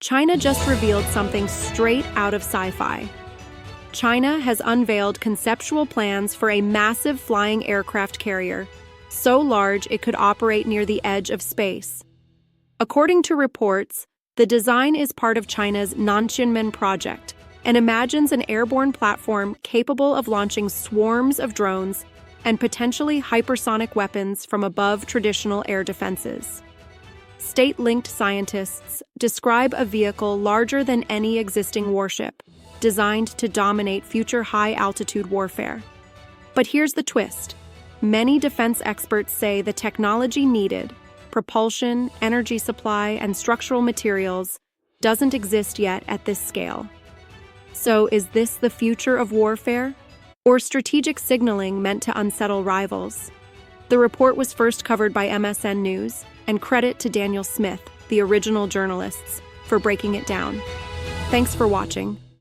China just revealed something straight out of sci-fi. China has unveiled conceptual plans for a massive flying aircraft carrier, so large it could operate near the edge of space. According to reports, the design is part of China's Nantianmen project and imagines an airborne platform capable of launching swarms of drones and potentially hypersonic weapons from above traditional air defenses. State-linked scientists describe a vehicle larger than any existing warship, designed to dominate future high-altitude warfare. But here's the twist. Many defense experts say the technology needed, propulsion, energy supply, and structural materials, doesn't exist yet at this scale. So is this the future of warfare? Or strategic signaling meant to unsettle rivals? The report was first covered by MSN News, and credit to Daniel Smith, the original journalists, for breaking it down. Thanks for watching.